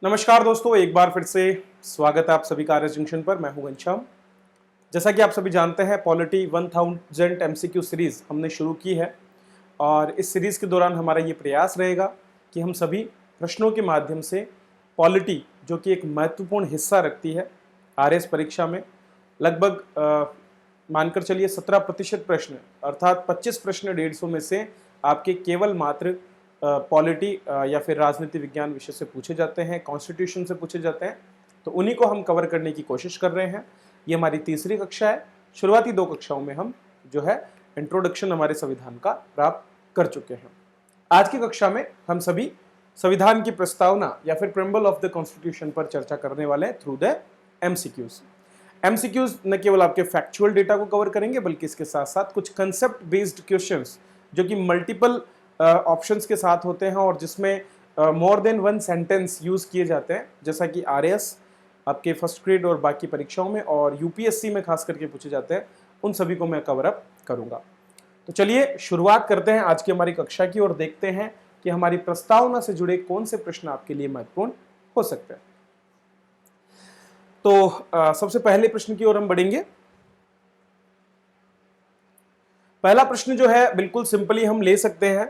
नमस्कार दोस्तों, एक बार फिर से स्वागत है आप सभी का आरएस जंक्शन पर। मैं हूं घनश्याम। जैसा कि आप सभी जानते हैं, पॉलिटी 1000 एमसीक्यू सीरीज हमने शुरू की है और इस सीरीज के दौरान हमारा ये प्रयास रहेगा कि हम सभी प्रश्नों के माध्यम से पॉलिटी, जो कि एक महत्वपूर्ण हिस्सा रखती है आरएस परीक्षा में, लगभग मानकर चलिए 17% प्रश्न अर्थात 25 प्रश्न 150 में से आपके केवल मात्र पॉलिटी या फिर राजनीति विज्ञान विषय से पूछे जाते हैं, कॉन्स्टिट्यूशन से पूछे जाते हैं। तो उन्हीं को हम कवर करने की कोशिश कर रहे हैं। ये हमारी तीसरी कक्षा है। शुरुआती 2 कक्षाओं में हम जो है इंट्रोडक्शन हमारे संविधान का प्राप्त कर चुके हैं। आज की कक्षा में हम सभी संविधान की प्रस्तावना या फिर प्रेम्बल ऑफ द कॉन्स्टिट्यूशन पर चर्चा करने वाले हैं थ्रू द एमसीक्यूज। एमसीक्यूज न केवल आपके फैक्चुअल डेटा को कवर करेंगे, बल्कि इसके साथ साथ कुछ कंसेप्ट बेस्ड क्वेश्चंस जो कि मल्टीपल ऑप्शंस के साथ होते हैं और जिसमें more than one sentence use किए जाते हैं, जैसा कि आरएएस आपके फर्स्ट ग्रेड और बाकी परीक्षाओं में और यूपीएससी में खास करके पूछे जाते हैं, उन सभी को मैं कवर अप करूंगा। तो चलिए शुरुआत करते हैं आज की हमारी कक्षा की और देखते हैं कि हमारी प्रस्तावना से जुड़े कौन से प्रश्न आपके लिए महत्वपूर्ण हो सकते हैं। तो सबसे पहले प्रश्न की ओर हम बढ़ेंगे। पहला प्रश्न जो है बिल्कुल सिंपली हम ले सकते हैं।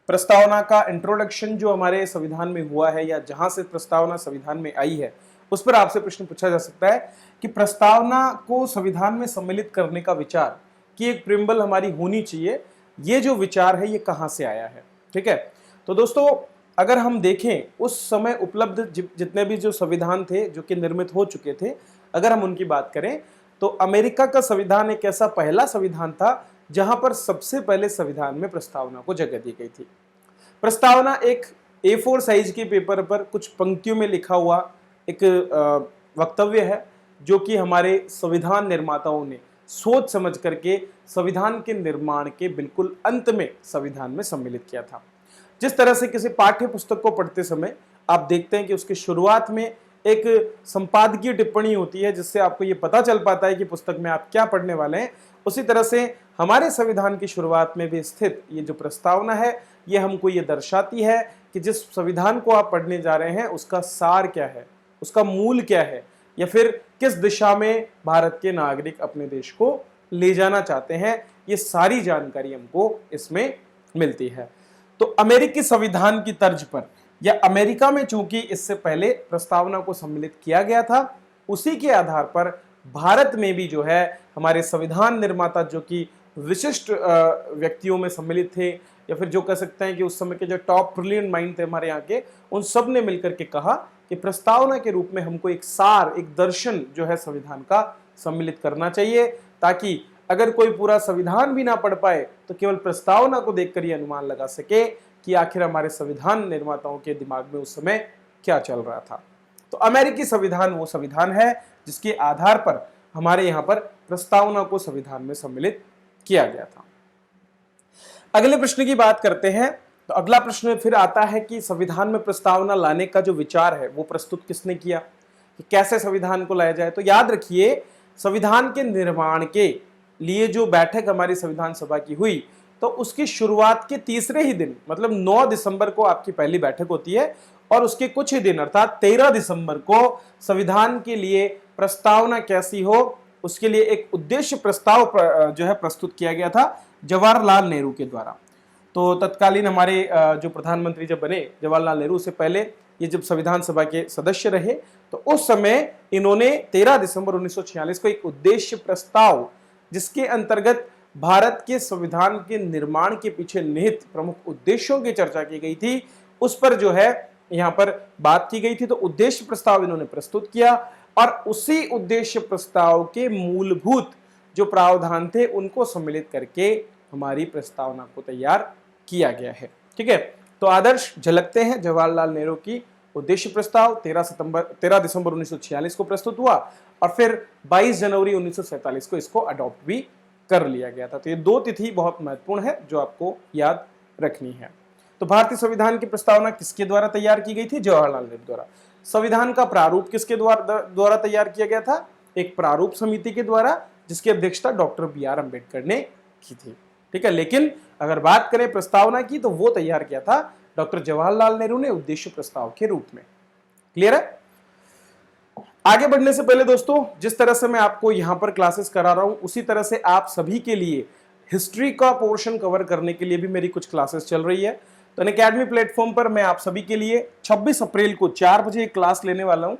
प्रस्तावना का इंट्रोडक्शन जो हमारे संविधान में हुआ है या जहां से प्रस्तावना संविधान में आई है, उस पर आपसे प्रश्न पूछा जा सकता है कि प्रस्तावना को संविधान में सम्मिलित करने का विचार कि एक प्रिम्बल हमारी होनी चाहिए, ये जो विचार है ये कहां से आया है। ठीक है, तो दोस्तों अगर हम देखें उस समय उपलब्ध जितने भी जो संविधान थे जो कि निर्मित हो चुके थे, अगर हम उनकी बात करें तो अमेरिका का संविधान एक ऐसा पहला संविधान था जहां पर सबसे पहले संविधान में प्रस्तावना को जगह दी गई थी। प्रस्तावना एक A4 साइज के पेपर पर कुछ पंक्तियों में लिखा हुआ एक वक्तव्य है जो कि हमारे संविधान निर्माताओं ने सोच समझ करके संविधान के निर्माण के बिल्कुल अंत में संविधान में सम्मिलित किया था। जिस तरह से किसी पाठ्य पुस्तक को पढ़ते समय आप देखते हैं कि उसकी शुरुआत में एक संपादकीय टिप्पणी होती है जिससे आपको ये पता चल पाता है कि पुस्तक में आप क्या पढ़ने वाले हैं, उसी तरह से हमारे संविधान की शुरुआत में भी स्थित ये जो प्रस्तावना है ये हमको ये दर्शाती है कि जिस संविधान को आप पढ़ने जा रहे हैं उसका सार क्या है, उसका मूल क्या है, या फिर किस दिशा में भारत के नागरिक अपने देश को ले जाना चाहते हैं, ये सारी जानकारी हमको इसमें मिलती है। तो अमेरिकी संविधान की तर्ज पर या अमेरिका में चूंकि इससे पहले प्रस्तावना को सम्मिलित किया गया था, उसी के आधार पर भारत में भी जो है हमारे संविधान निर्माता जो कि विशिष्ट व्यक्तियों में सम्मिलित थे या फिर जो कह सकते हैं कि उस समय के जो टॉप ब्रिलियंट माइंड थे हमारे यहाँ के, उन सब ने मिलकर के कहा कि प्रस्तावना के रूप में हमको एक सार, एक दर्शन जो है संविधान का सम्मिलित करना चाहिए, ताकि अगर कोई पूरा संविधान भी ना पढ़ पाए तो केवल प्रस्तावना को देखकर ये अनुमान लगा सके कि आखिर हमारे संविधान निर्माताओं के दिमाग में उस समय क्या चल रहा था। तो अमेरिकी संविधान वो संविधान है जिसके आधार पर हमारे यहाँ पर प्रस्तावना को संविधान में सम्मिलित किया गया था। अगले प्रश्न की बात करते हैं। तो अगला प्रश्न फिर आता है कि संविधान में प्रस्तावना लाने का जो विचार है वो प्रस्तुत किसने किया, कि कैसे संविधान को लाया जाए। तो याद रखिए, संविधान के निर्माण के लिए जो बैठक हमारी संविधान सभा की हुई, तो उसकी शुरुआत के तीसरे ही दिन मतलब 9 दिसंबर को आपकी पहली बैठक होती है और उसके कुछ ही दिन अर्थात 13 दिसंबर को संविधान के लिए प्रस्तावना कैसी हो उसके लिए एक उद्देश्य प्रस्ताव जो है प्रस्तुत किया गया था जवाहरलाल नेहरू के द्वारा। तो तत्कालीन हमारे जो प्रधानमंत्री जब बने जवाहरलाल नेहरू, से पहले ये जब संविधान सभा के सदस्य रहे, तो उस समय इन्होंने 13 दिसंबर 1946 को एक उद्देश्य प्रस्ताव, जिसके अंतर्गत भारत के संविधान के निर्माण के पीछे निहित प्रमुख उद्देश्यों की चर्चा की गई थी, उस पर जो है यहाँ पर बात की गई थी। तो उद्देश्य प्रस्ताव इन्होंने प्रस्तुत किया और उसी उद्देश्य प्रस्ताव के मूलभूत जो प्रावधान थे उनको सम्मिलित करके हमारी प्रस्तावना को तैयार किया गया है। ठीक है, तो आदर्श झलकते हैं जवाहरलाल नेहरू की उद्देश्य प्रस्ताव 13 दिसंबर 1946 को प्रस्तुत हुआ और फिर 22 जनवरी 1947 को इसको अडॉप्ट भी कर लिया गया था। तो ये 2 तिथि बहुत महत्वपूर्ण है जो आपको याद रखनी है। तो भारतीय संविधान की प्रस्तावना किसके द्वारा तैयार की गई थी? जवाहरलाल नेहरू द्वारा। संविधान का प्रारूप किसके द्वारा तैयार किया गया था? एक प्रारूप समिति के द्वारा, जिसकी अध्यक्षता डॉक्टर BR अम्बेडकर ने की थी। ठीक है, लेकिन अगर बात करें प्रस्तावना की तो वो तैयार किया था डॉक्टर जवाहरलाल नेहरू ने उद्देश्य प्रस्ताव के रूप में। क्लियर है? आगे बढ़ने से पहले दोस्तों, जिस तरह से मैं आपको यहां पर क्लासेस करा रहा हूं, उसी तरह से आप सभी के लिए हिस्ट्री का पोर्शन कवर करने के लिए भी मेरी कुछ क्लासेस चल रही है। तो अनअकैडमी प्लेटफॉर्म पर मैं आप सभी के लिए 26 अप्रैल को 4 बजे एक क्लास लेने वाला हूं।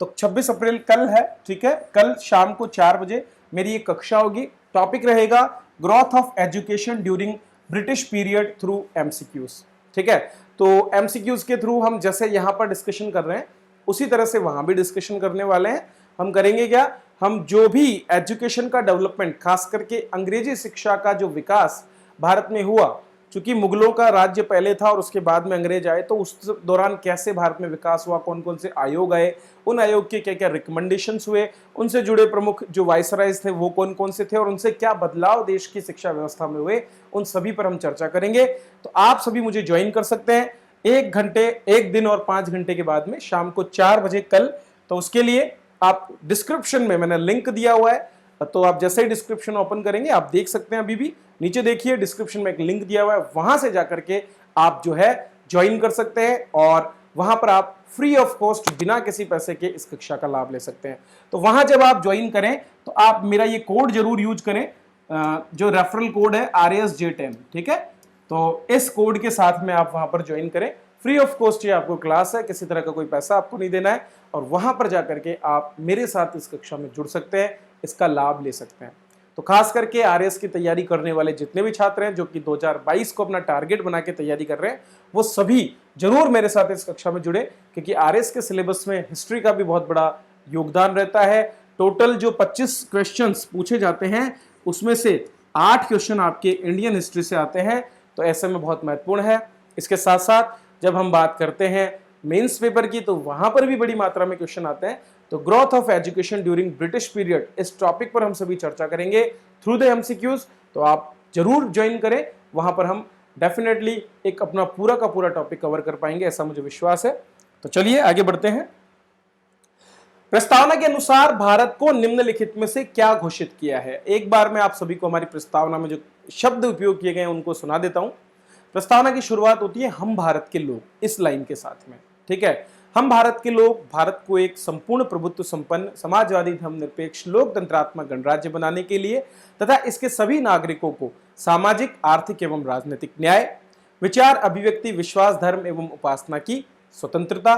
तो 26 अप्रैल कल है, ठीक है, कल शाम को 4 बजे मेरी एक कक्षा होगी। टॉपिक रहेगा growth of education during British period through MCQs, ठीक है। तो एमसीक्यूज के थ्रू हम जैसे यहां पर डिस्कशन कर रहे हैं उसी तरह से वहां भी डिस्कशन करने वाले हैं। हम करेंगे क्या, हम जो भी एजुकेशन का डेवलपमेंट, खास करके अंग्रेजी शिक्षा का जो विकास भारत में हुआ, चूंकि मुगलों का राज्य पहले था और उसके बाद में अंग्रेज आए, तो उस दौरान कैसे भारत में विकास हुआ, कौन कौन से आयोग आए, उन आयोग के क्या क्या रिकमेंडेशंस हुए, उनसे जुड़े प्रमुख जो वाइसरायज थे वो कौन कौन से थे और उनसे क्या बदलाव देश की शिक्षा व्यवस्था में हुए, उन सभी पर हम चर्चा करेंगे। तो आप सभी मुझे ज्वाइन कर सकते हैं 1 घंटे, 1 दिन और 5 घंटे के बाद में शाम को 4 बजे कल। तो उसके लिए आप डिस्क्रिप्शन में मैंने लिंक दिया हुआ है, तो आप जैसे ही डिस्क्रिप्शन ओपन करेंगे आप देख सकते हैं, अभी भी नीचे देखिए डिस्क्रिप्शन में एक लिंक दिया हुआ है, वहां से जाकर के आप जो है ज्वाइन कर सकते हैं और वहां पर आप फ्री ऑफ कॉस्ट बिना किसी पैसे के इस कक्षा का लाभ ले सकते हैं। तो वहां जब आप ज्वाइन करें तो आप मेरा ये कोड जरूर यूज करें, जो रेफरल कोड है RSJ10, ठीक है। तो इस कोड के साथ में आप वहां पर ज्वाइन करें, फ्री ऑफ कॉस्ट ये आपको क्लास है, किसी तरह का कोई पैसा आपको नहीं देना है और वहां पर जाकर के आप मेरे साथ इस कक्षा में जुड़ सकते हैं, इसका लाभ ले सकते हैं। तो खास करके RS की तैयारी करने वाले जितने भी छात्र हैं जो कि 2022 को अपना टारगेट बना के तैयारी कर रहे हैं, वो सभी जरूर मेरे साथ इस कक्षा में जुड़े, क्योंकि RS के सिलेबस में हिस्ट्री का भी बहुत बड़ा योगदान रहता है। टोटल जो 25 क्वेश्चंस पूछे जाते हैं उसमें से 8 क्वेश्चन आपके इंडियन हिस्ट्री से आते हैं, तो ऐसे में बहुत महत्वपूर्ण है। इसके साथ साथ जब हम बात करते हैं मेंस पेपर की, तो वहां पर भी बड़ी मात्रा में क्वेश्चन आते हैं। तो growth of education during British period, इस टॉपिक पर हम सभी चर्चा करेंगे थ्रू द एमसीक्यूज। तो आप जरूर ज्वाइन करें, वहां पर हम डेफिनेटली एक अपना पूरा का पूरा टॉपिक कवर कर पाएंगे, ऐसा मुझे विश्वास है। तो चलिए आगे बढ़ते हैं। प्रस्तावना के अनुसार भारत को निम्नलिखित में से क्या घोषित किया है? एक बार मैं आप सभी को हमारी प्रस्तावना में जो शब्द उपयोग किए गए हैं उनको सुना देता हूं। प्रस्तावना की शुरुआत होती है हम भारत के लोग, इस लाइन के साथ में, ठीक है। हम भारत के लोग भारत को एक संपूर्ण प्रभुत्व संपन्न समाजवादी धर्मनिरपेक्ष लोकतंत्रात्मक गणराज्य बनाने के लिए तथा इसके सभी नागरिकों को सामाजिक, आर्थिक एवं राजनीतिक न्याय, विचार, अभिव्यक्ति, विश्वास, धर्म एवं उपासना की स्वतंत्रता,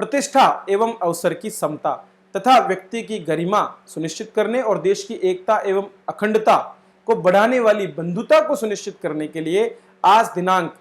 प्रतिष्ठा एवं अवसर की समता तथा व्यक्ति की गरिमा सुनिश्चित करने और देश की एकता एवं अखंडता को बढ़ाने वाली बंधुता को सुनिश्चित करने के लिए आज दिनांक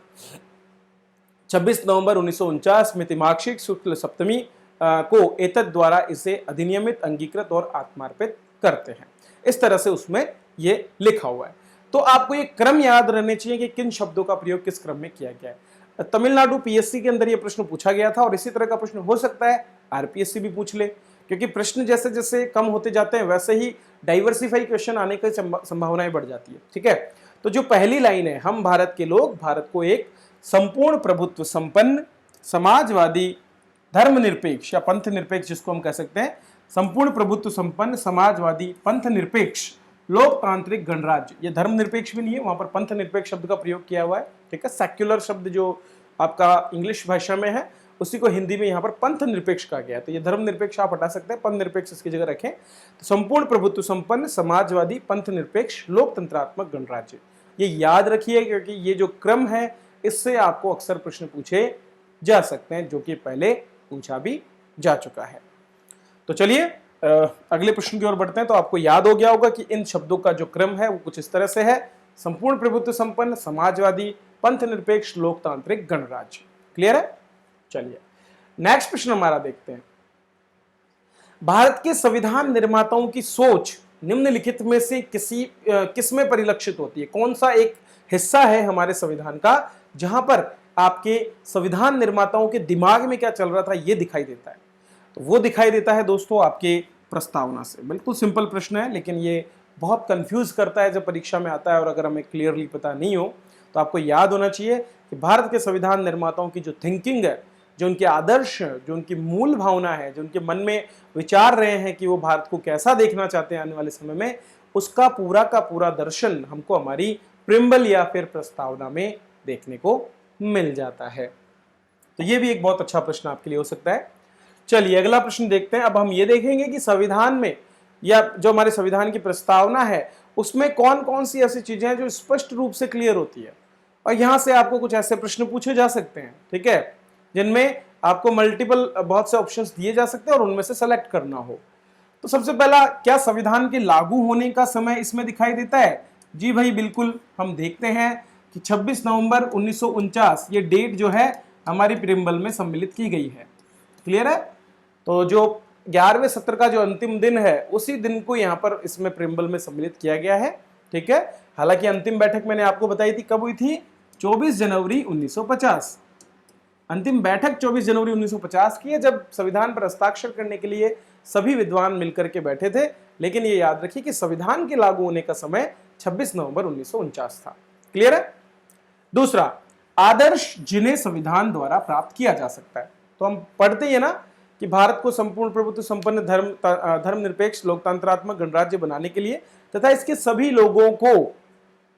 26 नवंबर 1949 मितिमाक्षिक शुक्ल सप्तमी को एतद द्वारा इसे अधिनियमित, अंगीकृत और आत्मार्पित करते हैं। इस तरह से उसमें ये लिखा हुआ है। तो आपको ये क्रम याद रहने चाहिए कि किन शब्दों का प्रयोग किस क्रम में किया गया है। तमिलनाडु PSC के अंदर ये प्रश्न पूछा गया था और इसी तरह का प्रश्न हो सकता है RPSC भी पूछ ले, क्योंकि प्रश्न जैसे जैसे कम होते जाते हैं वैसे ही डाइवर्सिफाई क्वेश्चन आने की संभावनाएं बढ़ जाती है, ठीक है। तो जो पहली लाइन है, हम भारत के लोग भारत को एक संपूर्ण प्रभुत्व संपन्न समाजवादी धर्मनिरपेक्ष या पंथ निरपेक्ष, जिसको हम कह सकते हैं संपूर्ण प्रभुत्व संपन्न समाजवादी पंथ निरपेक्ष लोकतांत्रिक गणराज्य, ये धर्मनिरपेक्ष भी नहीं है, वहां पर पंथ निरपेक्ष शब्द का प्रयोग किया हुआ है, ठीक है। सेक्युलर शब्द जो आपका इंग्लिश भाषा में है उसी को हिंदी में यहाँ पर पंथ निरपेक्ष कहा गया है, तो ये धर्मनिरपेक्ष आप हटा सकते हैं, पंथ निरपेक्ष इसकी जगह रखें। तो संपूर्ण प्रभुत्व संपन्न समाजवादी पंथ निरपेक्ष लोकतंत्रात्मक गणराज्य, ये याद रखिए, क्योंकि ये जो क्रम है इससे आपको अक्सर प्रश्न पूछे जा सकते हैं, जो कि पहले पूछा भी जा चुका है। तो चलिए अगले प्रश्न की ओर बढ़ते हैं। तो आपको याद हो गया होगा कि इन शब्दों का जो क्रम है वो कुछ इस तरह से है, संपूर्ण प्रभुत्व संपन्न समाजवादी पंथ निरपेक्ष लोकतांत्रिक गणराज्य। क्लियर है? चलिए नेक्स्ट प्रश्न हमारा देखते हैं। भारत के संविधान निर्माताओं की सोच निम्नलिखित में से किसमें परिलक्षित होती है? कौन सा एक हिस्सा है हमारे संविधान का जहां पर आपके संविधान निर्माताओं के दिमाग में क्या चल रहा था ये दिखाई देता है? तो वो दिखाई देता है दोस्तों आपके प्रस्तावना से। बिल्कुल सिंपल प्रश्न है, लेकिन ये बहुत कंफ्यूज करता है जब परीक्षा में आता है, और अगर हमें क्लियरली पता नहीं हो तो आपको याद होना चाहिए कि भारत के संविधान निर्माताओं की जो थिंकिंग है, जो उनके आदर्श, जो उनकी मूल भावना है, जो उनके मन में विचार रहे हैं कि वो भारत को कैसा देखना चाहते हैं आने वाले समय में, उसका पूरा का पूरा दर्शन हमको हमारी प्रिम्बल या फिर प्रस्तावना में देखने को मिल जाता है। तो ये भी एक बहुत अच्छा प्रश्न आपके लिए हो सकता है। चलिए अगला प्रश्न देखते हैं। अब हम ये देखेंगे कि संविधान में या जो हमारे संविधान की प्रस्तावना है उसमें कौन कौन सी ऐसी चीजें हैं जो स्पष्ट रूप से क्लियर होती है, और यहां से आपको कुछ ऐसे प्रश्न पूछे जा सकते हैं, ठीक है, जिनमें आपको मल्टीपल बहुत से ऑप्शंस दिए जा सकते हैं और उनमें से सेलेक्ट करना हो। तो सबसे पहला, क्या संविधान के लागू होने का समय इसमें दिखाई देता है? जी भाई बिल्कुल। हम देखते हैं कि 26 नवंबर 1949 ये डेट जो है हमारी प्रियम्बल में सम्मिलित की गई है। क्लियर है? तो जो 11वें सत्र का जो अंतिम दिन है उसी दिन को यहाँ पर इसमें प्रियम्बल में सम्मिलित किया गया है, ठीक है। हालांकि अंतिम बैठक मैंने आपको बताई थी कब हुई थी, 24 जनवरी 1950। अंतिम बैठक 24 जनवरी 1950 की है, जब संविधान पर हस्ताक्षर करने के लिए सभी विद्वान मिलकर के बैठे थे। लेकिन ये याद रखिए कि संविधान के लागू होने का समय 26 नवंबर 1949 था। क्लियर है? दूसरा, आदर्श जिन्हें संविधान द्वारा प्राप्त किया जा सकता है। तो हम पढ़ते हैं ना कि भारत को संपूर्ण प्रभुत्व संपन्न धर्मनिरपेक्ष लोकतंत्रात्मक गणराज्य बनाने के लिए तथा इसके सभी लोगों को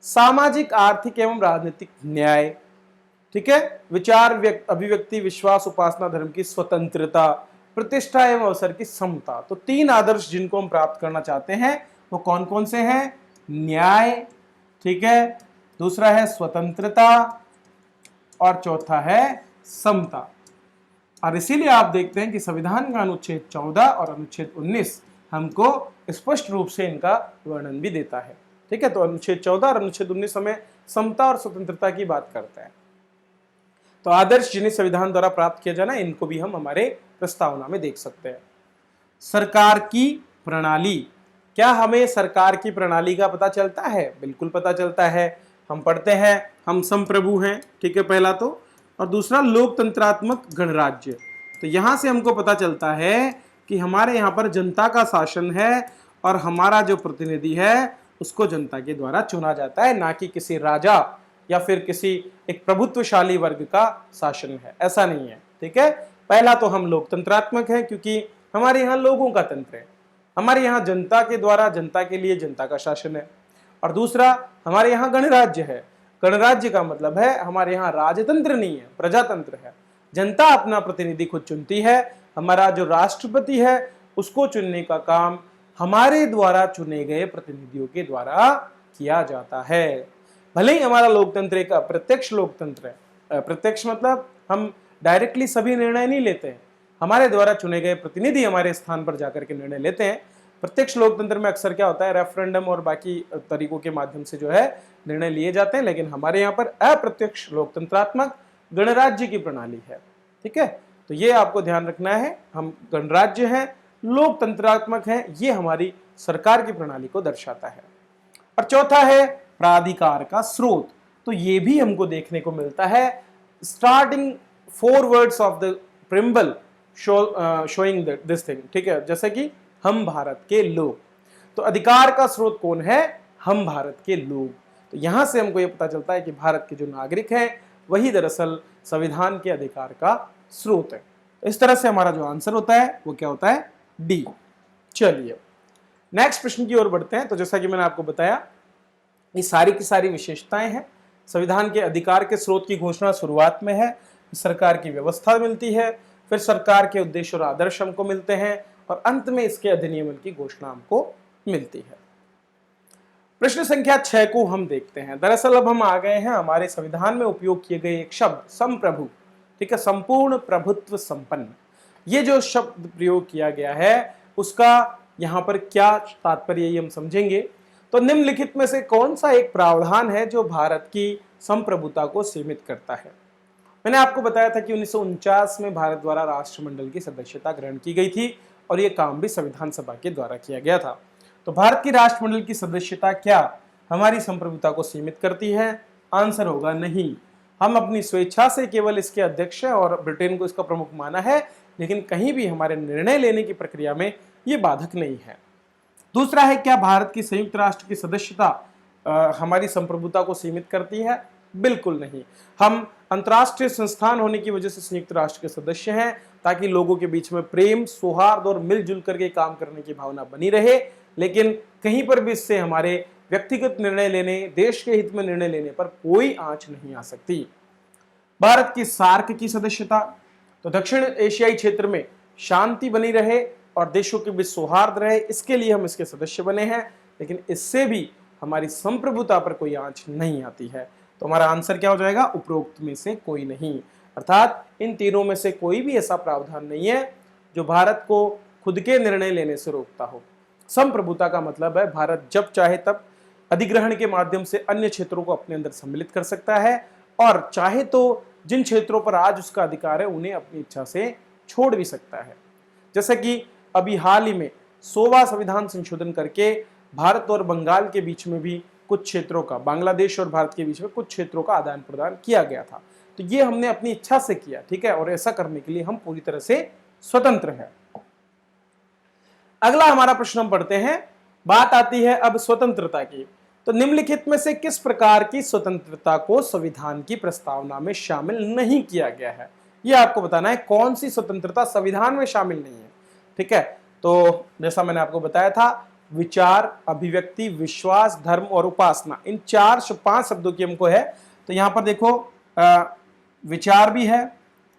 सामाजिक, आर्थिक एवं राजनीतिक न्याय, ठीक है, विचार अभिव्यक्ति, विश्वास, उपासना, धर्म की स्वतंत्रता, प्रतिष्ठा एवं अवसर की समता। तो तीन आदर्श जिनको हम प्राप्त करना चाहते हैं वो कौन कौन से हैं? न्याय, ठीक है, दूसरा है स्वतंत्रता और चौथा है समता। और इसीलिए आप देखते हैं कि संविधान का अनुच्छेद 14 और अनुच्छेद 19 हमको स्पष्ट रूप से इनका वर्णन भी देता है, ठीक है। तो अनुच्छेद 14 और अनुच्छेद 19 हमें समता और स्वतंत्रता की बात करता है। तो आदर्श जिन्हें संविधान द्वारा प्राप्त किया जाना, इनको भी हम हमारे प्रस्तावना में देख सकते हैं। सरकार की प्रणाली, क्या हमें सरकार की प्रणाली का पता चलता है? बिल्कुल पता चलता है। हम पढ़ते हैं हम संप्रभु हैं, ठीक है, पहला तो, और दूसरा लोकतंत्रात्मक गणराज्य। तो यहां से हमको पता चलता है कि हमारे यहाँ पर जनता का शासन है और हमारा जो प्रतिनिधि है उसको जनता के द्वारा चुना जाता है, ना कि किसी राजा या फिर किसी एक प्रभुत्वशाली वर्ग का शासन है, ऐसा नहीं है, ठीक है। पहला तो हम लोकतंत्रात्मक है क्योंकि हमारे यहाँ लोगों का तंत्र है, हमारे यहाँ जनता के द्वारा जनता के लिए जनता का शासन है। और दूसरा हमारे यहाँ गणराज्य है। गणराज्य का मतलब है हमारे यहाँ राजतंत्र नहीं है, प्रजातंत्र है। जनता अपना प्रतिनिधि खुद चुनती है। हमारा जो राष्ट्रपति है उसको चुनने का काम हमारे द्वारा चुने गए प्रतिनिधियों के द्वारा किया जाता है। भले ही हमारा लोकतंत्र एक अप्रत्यक्ष लोकतंत्र है, प्रत्यक्ष मतलब हम डायरेक्टली सभी निर्णय नहीं लेते हैं, हमारे द्वारा चुने गए प्रतिनिधि हमारे स्थान पर जाकर के निर्णय लेते हैं। प्रत्यक्ष लोकतंत्र में अक्सर क्या होता है, रेफरेंडम और बाकी तरीकों के माध्यम से जो है निर्णय लिए जाते हैं, लेकिन हमारे यहाँ पर अप्रत्यक्ष लोकतंत्रात्मक गणराज्य की प्रणाली है, ठीक है। तो ये आपको ध्यान रखना है, हम गणराज्य हैं, लोकतंत्रात्मक है, ये हमारी सरकार की प्रणाली को दर्शाता है। और चौथा है प्राधिकार का स्रोत। तो ये भी हमको देखने को मिलता है starting 4 words of the preamble showing this thing, ठीक है, जैसे कि हम भारत के लोग। तो अधिकार का स्रोत कौन है? हम भारत के लोग। तो यहां से हमको यह पता चलता है कि भारत के जो नागरिक हैं वही दरअसल संविधान के अधिकार का स्रोत है। तो इस तरह से हमारा जो आंसर होता है वो क्या होता है? डी। चलिए नेक्स्ट प्रश्न की ओर बढ़ते हैं। तो जैसा कि मैंने आपको बताया ये सारी की सारी विशेषताएं हैं। संविधान के अधिकार के स्रोत की घोषणा शुरुआत में है, सरकार की व्यवस्था मिलती है, फिर सरकार के उद्देश्य और आदर्श हमको मिलते हैं, और अंत में इसके अधिनियमन की घोषणा हमको मिलती है। प्रश्न संख्या 6 को हम देखते हैं। दरअसल अब हम आ गए हैं हमारे संविधान में उपयोग किए गए एक शब्द संप्रभु, ठीक है, संपूर्ण प्रभुत्व संपन्न। ये जो शब्द प्रयोग किया गया है उसका यहाँ पर क्या तात्पर्य ये हम समझेंगे। तो निम्नलिखित में से कौन सा एक प्रावधान है जो भारत की संप्रभुता को सीमित करता है? मैंने आपको बताया था कि 1949 में भारत द्वारा राष्ट्रमंडल की सदस्यता ग्रहण की गई थी और यह काम भी संविधान सभा के द्वारा किया गया था। तो भारत की राष्ट्रमंडल की सदस्यता क्या हमारी संप्रभुता को सीमित करती है? आंसर होगा नहीं। हम अपनी स्वेच्छा से केवल इसके अध्यक्ष हैं और ब्रिटेन को इसका प्रमुख माना है, लेकिन कहीं भी हमारे निर्णय लेने की प्रक्रिया में ये बाधक नहीं है। दूसरा है, क्या भारत की संयुक्त राष्ट्र की सदस्यता हमारी संप्रभुता को सीमित करती है? बिल्कुल नहीं। हम अंतर्राष्ट्रीय संस्थान होने की वजह से संयुक्त राष्ट्र के सदस्य हैं ताकि लोगों के बीच में प्रेम, सौहार्द और मिलजुल करके काम करने की भावना बनी रहे, लेकिन कहीं पर भी इससे हमारे व्यक्तिगत निर्णय लेने, देश के हित में निर्णय लेने पर कोई आंच नहीं आ सकती। भारत की सार्क की सदस्यता, तो दक्षिण एशियाई क्षेत्र में शांति बनी रहे और देशों के बीच सौहार्द रहे, इसके लिए हम इसके सदस्य बने हैं, लेकिन इससे भी हमारी संप्रभुता पर कोई आंच नहीं आती है। तो हमारा आंसर क्या हो जाएगा? उपरोक्त में से कोई नहीं, अर्थात इन तीनों में से कोई भी ऐसा प्रावधान नहीं है जो भारत को खुद के निर्णय लेने से रोकता हो। संप्रभुता का मतलब है भारत जब चाहे तब अधिग्रहण के माध्यम से अन्य क्षेत्रों को अपने अंदर सम्मिलित कर सकता है, और चाहे तो जिन क्षेत्रों पर आज उसका अधिकार है उन्हें अपनी इच्छा से छोड़ भी सकता है। जैसे कि अभी हाल ही में 100वां संविधान संशोधन करके भारत और बंगाल के बीच में भी कुछ क्षेत्रों का, बांग्लादेश और भारत के बीच में कुछ क्षेत्रों का आदान प्रदान किया गया था। तो ये हमने अपनी इच्छा से किया, ठीक है, और ऐसा करने के लिए हम पूरी तरह से स्वतंत्र हैं। अगला हमारा प्रश्न हम पढ़ते हैं। बात आती है अब स्वतंत्रता की। तो निम्नलिखित में से किस प्रकार की स्वतंत्रता को संविधान की प्रस्तावना में शामिल नहीं किया गया है? यह आपको बताना है कौन सी स्वतंत्रता संविधान में शामिल नहीं है, ठीक है। तो जैसा मैंने आपको बताया था, विचार, अभिव्यक्ति, विश्वास, धर्म और उपासना, इन 4-5 शब्दों की हमको है। तो यहां पर देखो विचार भी है,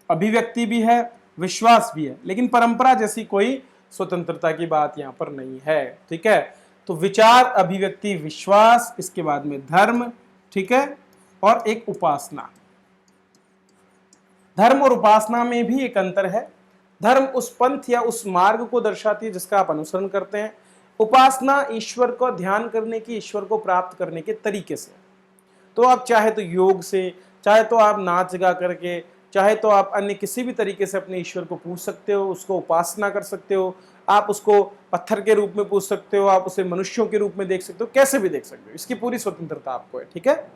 अभिव्यक्ति भी है, विश्वास भी है, लेकिन परंपरा जैसी कोई स्वतंत्रता की बात यहां पर नहीं है, ठीक है। तो विचार, अभिव्यक्ति, विश्वास, इसके बाद में धर्म, ठीक है, और एक उपासना। धर्म और उपासना में भी एक अंतर है। धर्म उस पंथ या उस मार्ग को दर्शाती है जिसका आप अनुसरण करते हैं। उपासना ईश्वर को ध्यान करने की, ईश्वर को प्राप्त करने के तरीके से। तो आप चाहे तो योग से, चाहे तो आप नाच गा करके, चाहे तो आप अन्य किसी भी तरीके से अपने ईश्वर को पूछ सकते हो, उसको उपासना कर सकते हो। आप उसको पत्थर के रूप में पूछ सकते हो, आप उसे मनुष्यों के रूप में देख सकते हो, कैसे भी देख सकते हो, इसकी पूरी स्वतंत्रता आपको है, ठीक है।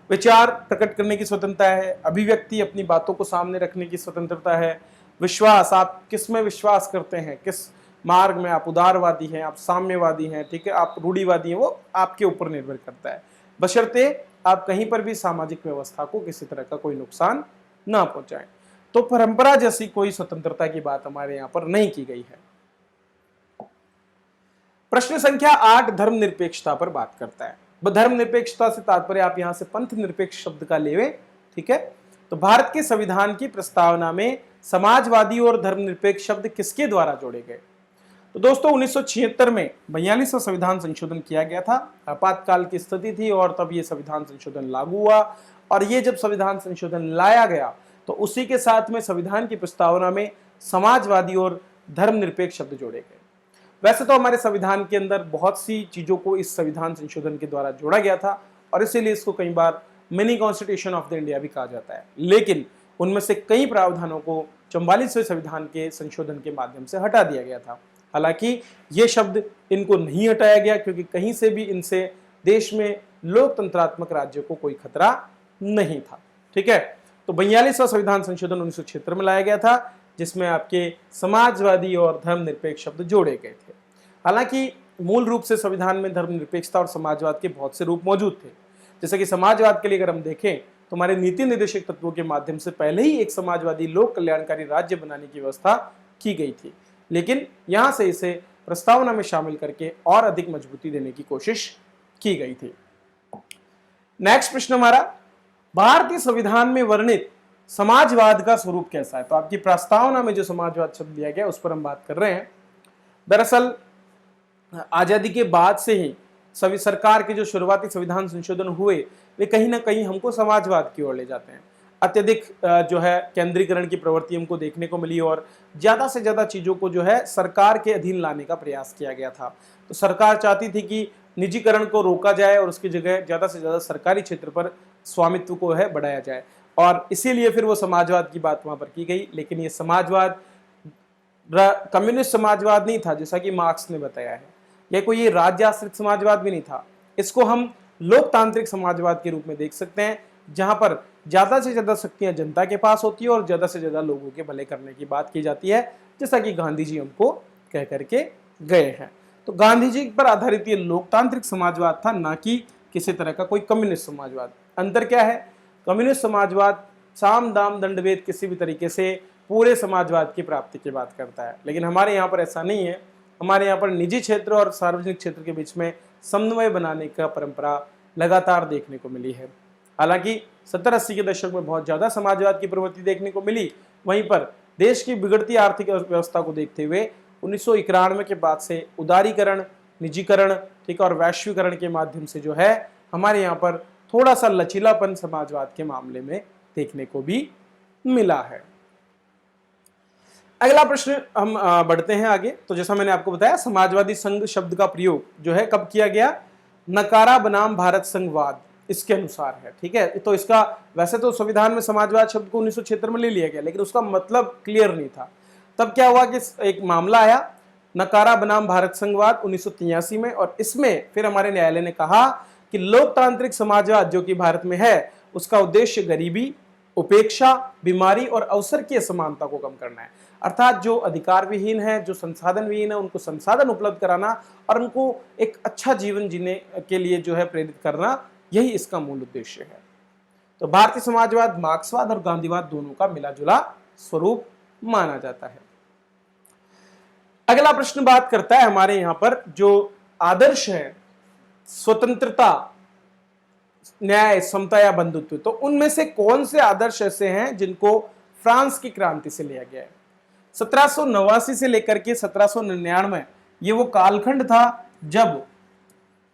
विचार प्रकट करने की स्वतंत्रता है, अभिव्यक्ति अपनी बातों को सामने रखने की स्वतंत्रता है, विश्वास आप किस में विश्वास करते हैं, किस मार्ग में, आप उदारवादी हैं, आप साम्यवादी हैं, ठीक है, आप रूढ़िवादी हैं, वो आपके ऊपर निर्भर करता है, बशर्ते आप कहीं पर भी सामाजिक व्यवस्था को किसी तरह का कोई नुकसान ना पहुंचाएं। तो परंपरा जैसी कोई स्वतंत्रता की बात हमारे यहां पर नहीं की गई है। प्रश्न संख्या 8 धर्मनिरपेक्षता पर बात करता है। धर्मनिरपेक्षता से तात्पर्य आप यहां से पंथ निरपेक्ष शब्द का लेवे, ठीक है। तो भारत के संविधान की प्रस्तावना में समाजवादी और धर्मनिरपेक्ष शब्द किसके द्वारा जोड़े गए? तो दोस्तों 1976 में 42वां संविधान संशोधन किया गया था। आपातकाल की स्थिति थी और तब ये संविधान संशोधन लागू हुआ, और ये जब संविधान संशोधन लाया गया तो उसी के साथ में संविधान की प्रस्तावना में समाजवादी और धर्मनिरपेक्ष शब्द जोड़े गए। वैसे तो हमारे संविधान के अंदर बहुत सी चीजों को इस संविधान संशोधन के द्वारा जोड़ा गया था, और इसीलिए इसको कई बार mini constitution of the India भी कहा जाता है, लेकिन उनमें से कई प्रावधानों को 44वें संविधान के संशोधन के माध्यम से हटा दिया गया था। हालांकि ये शब्द इनको नहीं हटाया गया, क्योंकि कहीं से भी इनसे देश में लोकतंत्रात्मक राज्य को कोई खतरा नहीं था, ठीक है। तो 42वां संविधान संशोधन 1976 में लाया गया था, जिसमें आपके समाजवादी और धर्मनिरपेक्ष शब्द जोड़े गए थे। हालांकि मूल रूप से संविधान में धर्मनिरपेक्षता और समाजवाद के बहुत से रूप मौजूद थे। जैसे कि समाजवाद के लिए अगर हम देखें तो हमारे नीति निर्देशक तत्वों के माध्यम से पहले ही एक समाजवादी लोक कल्याणकारी राज्य बनाने की व्यवस्था की गई थी, लेकिन यहां से इसे प्रस्तावना में शामिल करके और अधिक मजबूती देने की कोशिश की गई थी। नेक्स्ट प्रश्न हमारा, भारतीय संविधान में वर्णित समाजवाद का स्वरूप कैसा है? तो आपकी प्रस्तावना में जो समाजवाद शब्द दिया गया उस पर हम बात कर रहे हैं। दरअसल आजादी के बाद से ही सभी सरकार के जो शुरुआती संविधान संशोधन हुए वे कहीं ना कहीं हमको समाजवाद की ओर ले जाते हैं। अत्यधिक जो है केंद्रीकरण की प्रवृत्ति हमको देखने को मिली, और ज्यादा से ज्यादा चीजों को जो है सरकार के अधीन लाने का प्रयास किया गया था। तो सरकार चाहती थी कि निजीकरण को रोका जाए और उसकी जगह ज्यादा से ज्यादा सरकारी क्षेत्र पर स्वामित्व को है बढ़ाया जाए, और इसीलिए फिर वो समाजवाद की बात वहां पर की गई। लेकिन ये समाजवाद कम्युनिस्ट समाजवाद नहीं था जैसा कि मार्क्स ने बताया है, यह कोई राज्य आश्रित समाजवाद भी नहीं था। इसको हम लोकतांत्रिक समाजवाद के रूप में देख सकते हैं, जहां पर ज्यादा से ज्यादा शक्तियां जनता के पास होती है और ज्यादा से ज्यादा लोगों के भले करने की बात की जाती है, जैसा कि गांधी जी हमको कह करके गए हैं। तो गांधी जी पर आधारित ये लोकतांत्रिक समाजवाद था, ना कि किसी तरह का कोई कम्युनिस्ट समाजवाद। अंतर क्या है? कम्युनिस्ट समाजवाद साम दाम दंडभेद किसी भी तरीके से पूरे समाजवाद की प्राप्ति की बात करता है, लेकिन हमारे यहाँ पर ऐसा नहीं है। हमारे यहाँ पर निजी क्षेत्र और सार्वजनिक क्षेत्र के बीच में समन्वय बनाने का परंपरा लगातार देखने को मिली है। हालांकि 70-80 के दशक में बहुत ज्यादा समाजवाद की प्रवृत्ति देखने को मिली, वहीं पर देश की बिगड़ती आर्थिक व्यवस्था को देखते हुए 1991 के बाद से उदारीकरण, निजीकरण, ठीक है, और वैश्वीकरण के माध्यम से जो है हमारे यहाँ पर थोड़ा सा लचीलापन समाजवाद के मामले में देखने को भी मिला है। अगला प्रश्न हम बढ़ते हैं आगे। तो जैसा मैंने आपको बताया, समाजवादी संघ शब्द का प्रयोग जो है कब किया गया? नकारा बनाम भारत संघवाद इसके अनुसार है, ठीक है। तो इसका वैसे तो संविधान में समाजवाद शब्द को 1976 में ले लिया गया, लेकिन उसका मतलब क्लियर नहीं था। तब क्या हुआ कि एक मामला आया नकारा बनाम भारत संघवाद 1983 में, और इसमें फिर हमारे न्यायालय ने कहा कि लोकतांत्रिक समाजवाद जो कि भारत में है उसका उद्देश्य गरीबी, उपेक्षा, बीमारी और अवसर की असमानता को कम करना है। अर्थात जो अधिकार विहीन है, जो संसाधन विहीन है, उनको संसाधन उपलब्ध कराना और उनको एक अच्छा जीवन जीने के लिए जो है प्रेरित करना, यही इसका मूल उद्देश्य है। तो भारतीय समाजवाद मार्क्सवाद और गांधीवाद दोनों का मिला जुला स्वरूप माना जाता है। अगला प्रश्न बात करता है हमारे यहां पर जो आदर्श है स्वतंत्रता, न्याय, समता या बंधुत्व, तो उनमें से कौन से आदर्श ऐसे हैं जिनको फ्रांस की क्रांति से लिया गया है? 1789 से लेकर के 1799 ये वो कालखंड था जब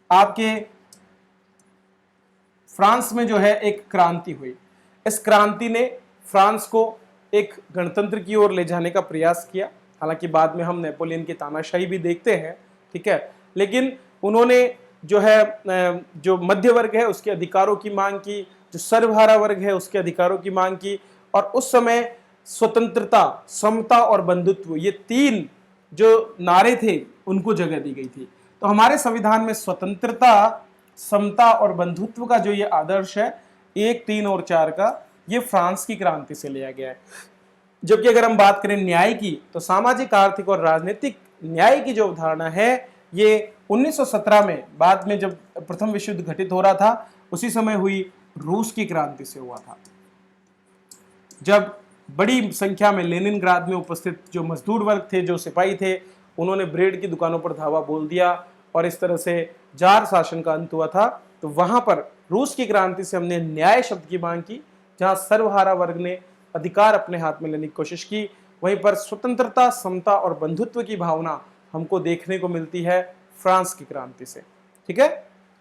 आपके फ्रांस में जो है एक क्रांति हुई। इस क्रांति ने फ्रांस को एक गणतंत्र की ओर ले जाने का प्रयास किया। हालांकि बाद में हम नेपोलियन की तानाशाही भी देखते हैं, ठीक है, लेकिन उन्होंने जो है जो मध्य वर्ग है उसके अधिकारों की मांग की, जो सर्वहारा वर्ग है उसके अधिकारों की मांग की, और उस समय स्वतंत्रता, समता और बंधुत्व, ये तीन जो नारे थे उनको जगह दी गई थी। तो हमारे संविधान में स्वतंत्रता, समता और बंधुत्व का जो ये आदर्श है 1, 3 और 4 का, ये फ्रांस की क्रांति से लिया गया है। जबकि अगर हम बात करें न्याय की, तो सामाजिक, आर्थिक और राजनीतिक न्याय की जो अवधारणा है ये 1917 में, बाद में जब प्रथम विश्व युद्ध घटित हो रहा था उसी समय हुई रूस की क्रांति से हुआ था, जब बड़ी संख्या में लेनिनग्राद में उपस्थित जो मजदूर वर्ग थे, जो सिपाही थे, उन्होंने ब्रेड की दुकानों पर धावा बोल दिया और इस तरह से जार शासन का अंत हुआ था। तो वहां पर रूस की क्रांति से हमने न्याय शब्द की मांग की, जहां सर्वहारा वर्ग ने अधिकार अपने हाथ में लेने की कोशिश की। वहीं पर स्वतंत्रता, समता और बंधुत्व की भावना हमको देखने को मिलती है फ्रांस की क्रांति से, ठीक है।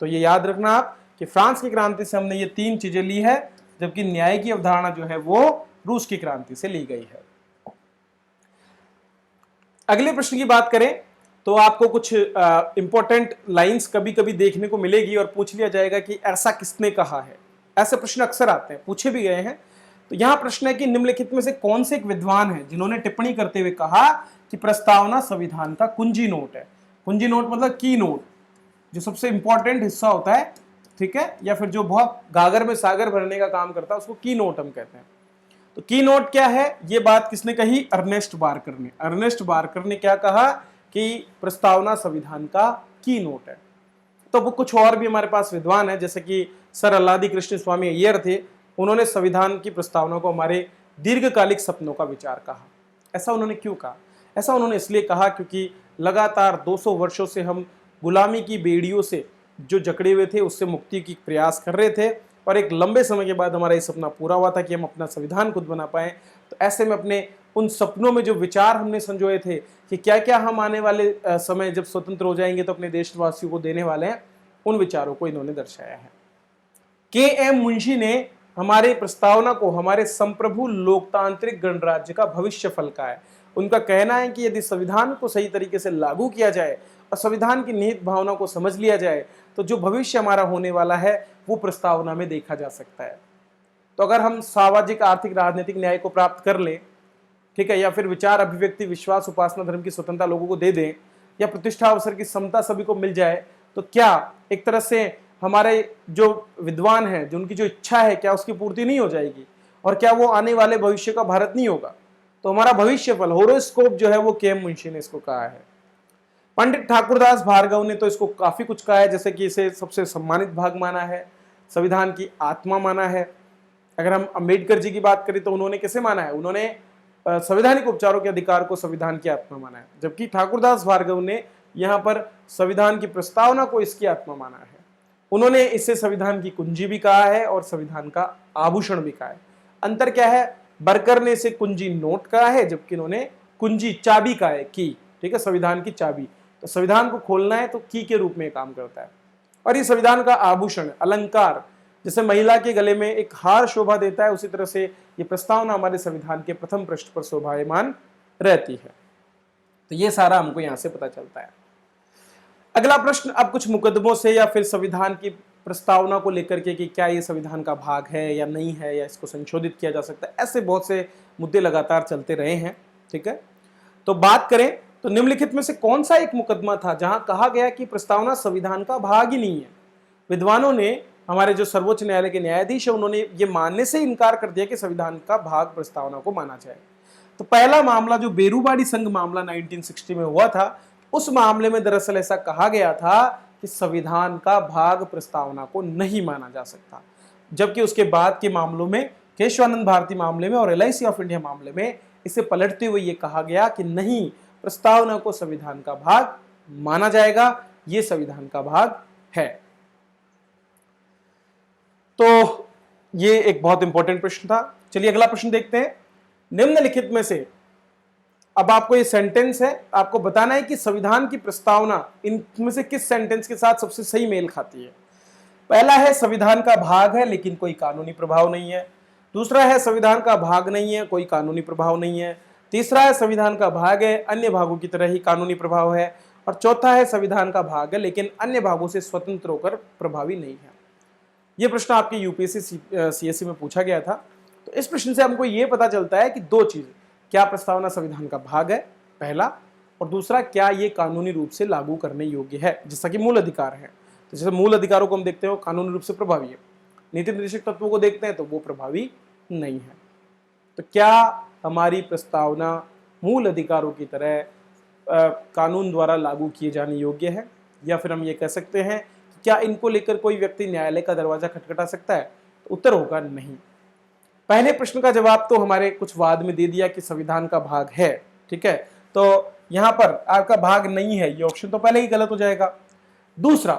तो ये याद रखना आप कि फ्रांस की क्रांति से हमने ये 3 चीजें ली है, जबकि न्याय की अवधारणा जो है वो रूस की क्रांति से ली गई है। अगले प्रश्न की बात करें तो आपको कुछ इंपॉर्टेंट लाइंस कभी कभी देखने को मिलेगी और पूछ लिया जाएगा कि ऐसा किसने कहा है। ऐसे प्रश्न अक्सर आते हैं, पूछे भी गए हैं। तो यहां प्रश्न है कि निम्नलिखित में से कौन से एक विद्वान है जिन्होंने टिप्पणी करते हुए कहा कि प्रस्तावना संविधान का कुंजी नोट है। कुंजी नोट मतलब की नोट, जो सबसे इंपॉर्टेंट हिस्सा होता है, ठीक है, या फिर जो बहुत गागर में सागर भरने का काम करता है उसको की नोट हम कहते हैं। तो की नोट क्या है, ये बात किसने कही? अर्नेस्ट बार्कर ने। अर्नेस्ट बार्कर ने क्या कहा कि प्रस्तावना संविधान का की नोट है। तो वो कुछ और भी हमारे पास विद्वान है, जैसे कि सर अल्लादी कृष्ण स्वामी अय्यर थे, उन्होंने संविधान की प्रस्तावना को हमारे दीर्घकालिक सपनों का विचार कहा। ऐसा उन्होंने क्यों कहा? ऐसा उन्होंने इसलिए कहा क्योंकि लगातार 200 वर्षों से हम गुलामी की बेड़ियों से जो जकड़े हुए थे उससे मुक्ति की प्रयास कर रहे थे, और एक लंबे समय के बाद हमारा ये सपना पूरा हुआ था कि हम अपना संविधान खुद बना पाएं। तो ऐसे में अपने उन सपनों में जो विचार हमने संजोए थे कि क्या क्या हम आने वाले समय जब स्वतंत्र हो जाएंगे तो अपने देशवासियों को देने वाले हैं, उन विचारों को इन्होंने दर्शाया है। के.एम. मुंशी ने हमारे प्रस्तावना को हमारे संप्रभु लोकतांत्रिक गणराज्य का भविष्य फल का है। उनका कहना है कि यदि संविधान को सही तरीके से लागू किया जाए और संविधान की निहित भावना को समझ लिया जाए तो जो भविष्य हमारा होने वाला है वो प्रस्तावना में देखा जा सकता है। तो अगर हम सामाजिक, आर्थिक, राजनीतिक न्याय को प्राप्त कर लें, ठीक है, या फिर विचार, अभिव्यक्ति, विश्वास, उपासना, धर्म की स्वतंत्रता लोगों को दे दें, या प्रतिष्ठा, अवसर की समता सभी को मिल जाए, तो क्या एक तरह से हमारे जो विद्वान हैं, जो उनकी जो इच्छा है, क्या उसकी पूर्ति नहीं हो जाएगी? और क्या वो आने वाले भविष्य का भारत नहीं होगा? तो हमारा भविष्य फल, होरोस्कोप जो है वो के.एम. मुंशी ने इसको कहा है। पंडित ठाकुरदास भार्गव ने तो इसको काफी कुछ कहा है, जैसे कि इसे सबसे सम्मानित भाग माना है, संविधान की आत्मा माना है। अगर हम अंबेडकर जी की बात करें तो उन्होंने कैसे माना है? उन्होंने संवैधानिक उपचारों के अधिकार को संविधान की आत्मा माना है, जबकि ठाकुरदास भार्गव ने यहाँ पर संविधान की प्रस्तावना को इसकी आत्मा माना है। उन्होंने इसे संविधान की कुंजी भी कहा है और संविधान का आभूषण भी कहा है। अंतर क्या है? बर्कर ने इसे कुंजी नोट कहा है, जबकि इन्होंने कुंजी चाबी का है, की। ठीक है, संविधान की चाबी। तो संविधान को खोलना है तो की के रूप में काम करता है। और ये संविधान का आभूषण, अलंकार, जैसे महिला के गले में एक हार शोभा देता है, उसी तरह से ये प्रस्तावना हमारे संविधान के प्रथम पृष्ठ पर शोभायमान रहती है। तो ये सारा हमको यहां से पता चलता है। अगला प्रश्न अब कुछ मुकदमों से या फिर संविधान की प्रस्तावना को लेकर के कि क्या ये संविधान का भाग है या नहीं है, या इसको संशोधित किया जा सकता है, ऐसे बहुत से मुद्दे लगातार चलते रहे हैं। ठीक है, तो बात करें तो निम्नलिखित में से कौन सा एक मुकदमा था जहां कहा गया कि प्रस्तावना संविधान का भाग ही नहीं है। विद्वानों ने, हमारे जो सर्वोच्च न्यायालय के न्यायाधीश है, उन्होंने ये मानने से इनकार कर दिया कि संविधान का भाग प्रस्तावना को माना जाए। तो पहला मामला जो बेरूबाड़ी संघ मामला 1960 में हुआ था, उस मामले में दरअसल ऐसा कहा गया था कि संविधान का भाग प्रस्तावना को नहीं माना जा सकता, जबकि उसके बाद के मामलों में, केशवानंद भारती मामले में और LIC ऑफ इंडिया मामले में, इसे पलटते हुए ये कहा गया कि नहीं, प्रस्तावना को संविधान का भाग माना जाएगा, ये संविधान का भाग है। तो ये एक बहुत इंपॉर्टेंट प्रश्न था। चलिए अगला प्रश्न देखते हैं। निम्नलिखित में से, अब आपको ये सेंटेंस है, आपको बताना है कि संविधान की प्रस्तावना इनमें से किस सेंटेंस के साथ सबसे सही मेल खाती है। पहला है संविधान का भाग है लेकिन कोई कानूनी प्रभाव नहीं है। दूसरा है संविधान का भाग नहीं है, कोई कानूनी प्रभाव नहीं है। तीसरा है संविधान का भाग है, अन्य भागों की तरह ही कानूनी प्रभाव है। और चौथा है संविधान का भाग है लेकिन अन्य भागों से स्वतंत्र होकर प्रभावी नहीं है। यह प्रश्न आपके UPSC CSE में पूछा गया था। तो इस प्रश्न से हमको यह पता चलता है कि दो चीज, क्या प्रस्तावना संविधान का भाग है, पहला, और दूसरा, क्या ये कानूनी रूप से लागू करने योग्य है, जैसा कि मूल अधिकार है। तो जैसे मूल अधिकारों को हम देखते हो कानूनी रूप से प्रभावी है, नीति निर्देशक तत्वों को देखते हैं तो वो प्रभावी नहीं है। तो क्या हमारी प्रस्तावना मूल अधिकारों की तरह कानून द्वारा लागू किए जाने योग्य है, या फिर हम ये कह सकते हैं कि क्या इनको लेकर कोई व्यक्ति न्यायालय का दरवाजा खटखटा सकता है? तो उत्तर होगा नहीं। पहले प्रश्न का जवाब तो हमारे कुछ वाद में दे दिया कि संविधान का भाग है। ठीक है, तो यहां पर आपका भाग नहीं है, ये ऑप्शन तो पहले ही गलत हो जाएगा। दूसरा,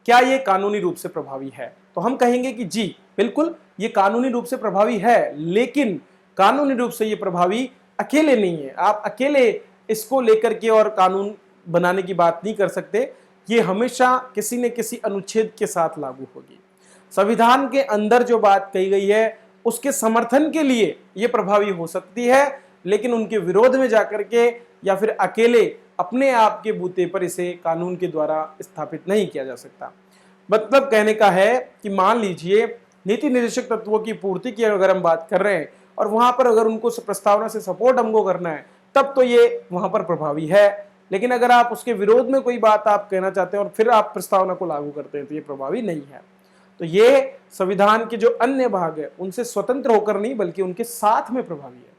क्या ये कानूनी रूप से प्रभावी है? तो हम कहेंगे कि जी बिल्कुल ये कानूनी रूप से प्रभावी है, लेकिन कानूनी रूप से ये प्रभावी अकेले नहीं है। आप अकेले इसको लेकर के और कानून बनाने की बात नहीं कर सकते, ये हमेशा किसी न किसी अनुच्छेद के साथ लागू होगी। संविधान के अंदर जो बात कही गई है उसके समर्थन के लिए ये प्रभावी हो सकती है, लेकिन उनके विरोध में जाकर के या फिर अकेले अपने आप के बूते पर इसे कानून के द्वारा स्थापित नहीं किया जा सकता। मतलब कहने का है कि मान लीजिए नीति निर्देशक तत्वों की पूर्ति की अगर हम बात कर रहे हैं और वहां पर अगर उनको प्रस्तावना से सपोर्ट हमको करना है, तब तो ये वहां पर प्रभावी है। लेकिन अगर आप उसके विरोध में कोई बात आप कहना चाहते हैं और फिर आप प्रस्तावना को लागू करते हैं तो ये प्रभावी नहीं है। तो ये संविधान के जो अन्य भाग है उनसे स्वतंत्र होकर नहीं बल्कि उनके साथ में प्रभावी है,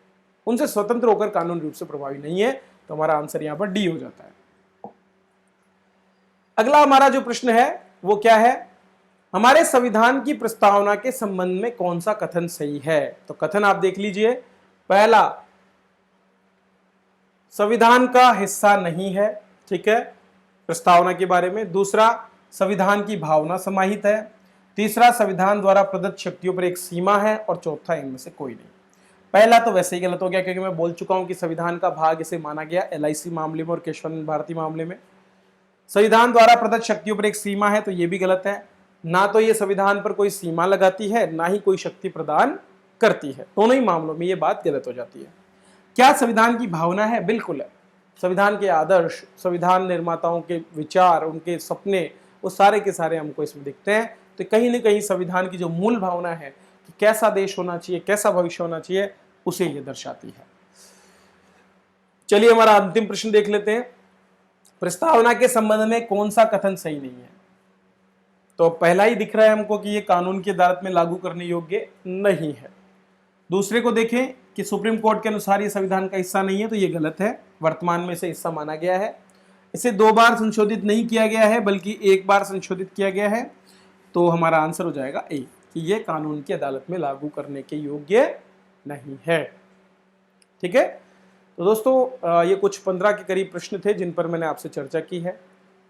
उनसे स्वतंत्र होकर कानूनी रूप से प्रभावी नहीं है। तो हमारा आंसर यहां पर डी हो जाता है। अगला हमारा जो प्रश्न है वो क्या है, हमारे संविधान की प्रस्तावना के संबंध में कौन सा कथन सही है? तो कथन आप देख लीजिए। पहला, संविधान का हिस्सा नहीं है, ठीक है, प्रस्तावना के बारे में। दूसरा, संविधान की भावना समाहित है। तीसरा, संविधान द्वारा प्रदत्त शक्तियों पर एक सीमा है। और चौथा, इनमें से कोई नहीं। पहला तो वैसे ही गलत हो गया क्योंकि मैं बोल चुका हूं कि संविधान का भाग इसे माना गया LIC मामले में और केशवानंद भारती मामले में। संविधान द्वारा प्रदत्त शक्तियों पर एक सीमा है, तो यह भी गलत है। ना तो ये संविधान पर कोई सीमा लगाती है, ना ही कोई शक्ति प्रदान करती है। दोनों ही मामलों में ये बात गलत हो जाती है। क्या संविधान की भावना है? बिल्कुल है। संविधान के आदर्श, संविधान निर्माताओं के विचार, उनके सपने, वो सारे के सारे हमको इसमें दिखते हैं। तो कहीं ना कहीं संविधान की जो मूल भावना है कि कैसा देश होना चाहिए, कैसा भविष्य होना चाहिए, उसे ये दर्शाती है। चलिए हमारा अंतिम प्रश्न देख लेते हैं। प्रस्तावना के संबंध में कौन सा कथन सही नहीं है? तो पहला ही दिख रहा है हमको कि ये कानून की अदालत में लागू करने योग्य नहीं है। दूसरे को देखें कि सुप्रीम कोर्ट के अनुसार ये संविधान का हिस्सा नहीं है, तो ये गलत है। वर्तमान में इसे हिस्सा माना गया है। इसे 2 बार संशोधित नहीं किया गया है बल्कि 1 बार संशोधित किया गया है। तो हमारा आंसर हो जाएगा ए, कि ये कानून की अदालत में लागू करने के योग्य नहीं है। ठीक है, तो दोस्तों ये कुछ 15 के करीब प्रश्न थे जिन पर मैंने आपसे चर्चा की है।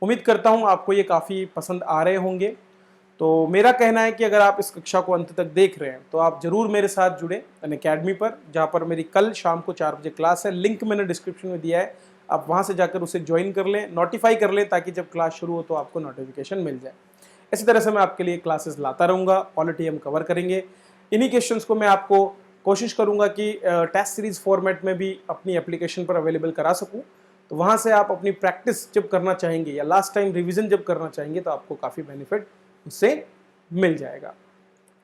उम्मीद करता हूं आपको ये काफ़ी पसंद आ रहे होंगे। तो मेरा कहना है कि अगर आप इस कक्षा को अंत तक देख रहे हैं तो आप जरूर मेरे साथ जुड़े अनअकैडमी पर, जहाँ पर मेरी कल शाम को 4 बजे क्लास है। लिंक मैंने डिस्क्रिप्शन में दिया है, आप वहाँ से जाकर उसे ज्वाइन कर लें, नोटिफाई कर लें, ताकि जब क्लास शुरू हो तो आपको नोटिफिकेशन मिल जाए। इसी तरह से मैं आपके लिए क्लासेस लाता रहूँगा, पॉलिटी हम कवर करेंगे। इन्हीं क्वेश्चंस को मैं आपको कोशिश करूँगा कि टेस्ट सीरीज फॉर्मेट में भी अपनी एप्लीकेशन पर अवेलेबल करा सकूँ। तो वहाँ से आप अपनी प्रैक्टिस जब करना चाहेंगे या लास्ट टाइम रिवीजन जब करना चाहेंगे तो आपको काफ़ी बेनिफिट उससे मिल जाएगा।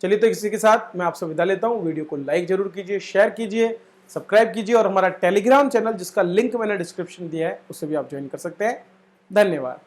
चलिए, तो इसी के साथ मैं आपसे विदा लेता हूँ। वीडियो को लाइक जरूर कीजिए, शेयर कीजिए, सब्सक्राइब कीजिए और हमारा टेलीग्राम चैनल जिसका लिंक मैंने डिस्क्रिप्शन दिया है उसे भी आप ज्वाइन कर सकते हैं। धन्यवाद।